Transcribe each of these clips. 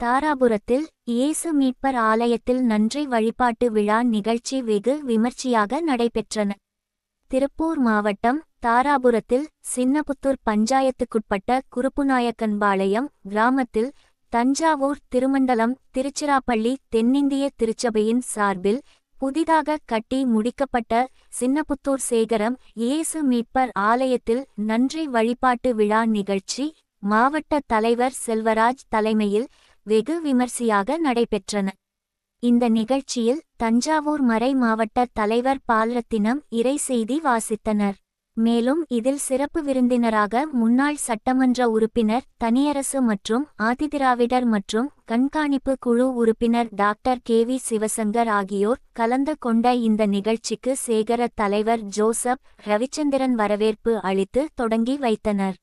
தாராபுரத்தில் இயேசு மீட்பர் ஆலயத்தில் நன்றி வழிபாட்டு விழா நிகழ்ச்சி வெகு விமர்சையாக நடைபெற்றன. திருப்பூர் மாவட்டம் தாராபுரத்தில் சின்னபுத்தூர் பஞ்சாயத்துக்குட்பட்ட குருப்புநாயக்கன்பாளையம் கிராமத்தில் தஞ்சாவூர் திருமண்டலம் திருச்சிராப்பள்ளி தென்னிந்திய திருச்சபையின் சார்பில் புதிதாக கட்டி முடிக்கப்பட்ட சின்னபுத்தூர் சேகரம் இயேசு மீட்பர் ஆலயத்தில் நன்றி வழிபாட்டு விழா நிகழ்ச்சி மாவட்ட தலைவர் செல்வராஜ் தலைமையில் வெகு விமர்சையாக நடைபெற்றன. இந்த நிகழ்ச்சியில் தஞ்சாவூர் மறை மாவட்ட தலைவர் பால்ரத்தினம் இறை செய்தி வாசித்தனர். மேலும் இதில் சிறப்பு விருந்தினராக முன்னாள் சட்டமன்ற உறுப்பினர் தனியரசு மற்றும் ஆதிதிராவிடர் மற்றும் கண்காணிப்பு குழு உறுப்பினர் டாக்டர் KV சிவசங்கர் ஆகியோர் கலந்து கொண்ட இந்த நிகழ்ச்சிக்கு சேகர தலைவர் ஜோசப் ரவிச்சந்திரன் வரவேற்பு அளித்து தொடங்கி வைத்தனர்.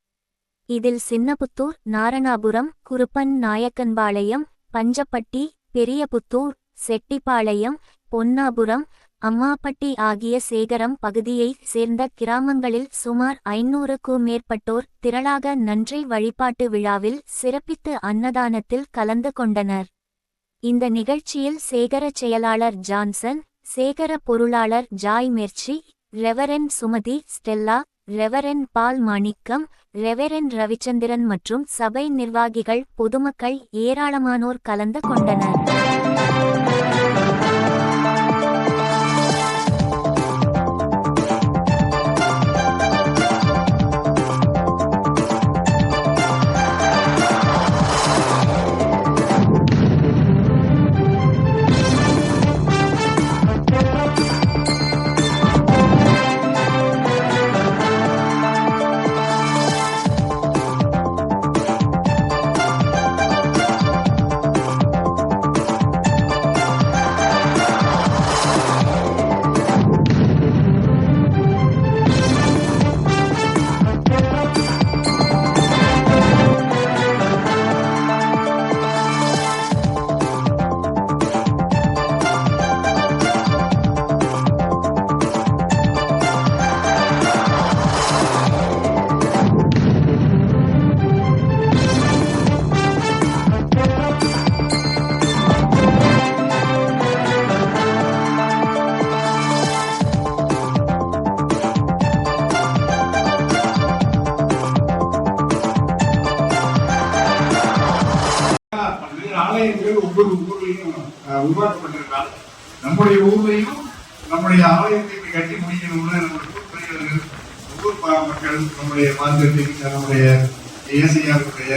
இதில் சின்னபுத்தூர், நாரணாபுரம், குருப்பன் நாயக்கன்பாளையம், பஞ்சப்பட்டி, பெரியபுத்தூர், செட்டிப்பாளையம், பொன்னாபுரம், அம்மாப்பட்டி ஆகிய சேகரம் பகுதியைச் சேர்ந்த கிராமங்களில் சுமார் 500க்கும் மேற்பட்டோர் திரளாக நன்றி வழிபாட்டு விழாவில் சிறப்பித்து அன்னதானத்தில் கலந்து கொண்டனர். இந்த நிகழ்ச்சியில் சேகர செயலாளர் ஜான்சன், சேகர பொருளாளர் Joy Mercy, reverend Sumathi Stella, reverend Paul Manickam, reverend Ravichandran மற்றும் சபை நிர்வாகிகள் பொதுமக்கள் ஏராளமானோர் கலந்து கொண்டனர். ஆலயங்கள் ஒவ்வொரு ஊர்லையும் உருவாக்கப்பட்டிருக்கால் நம்முடைய ஊர்லையும் நம்முடைய ஆலயத்தை கட்டி முடிக்கணும்னு நம்முடைய ஊர் மக்கள் நம்முடைய மார்க்கெட்டிங் நம்முடைய ஏசையாருடைய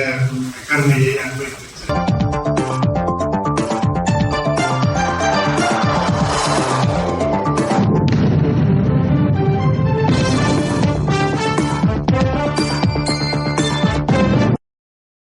கருணையை அனுபவித்து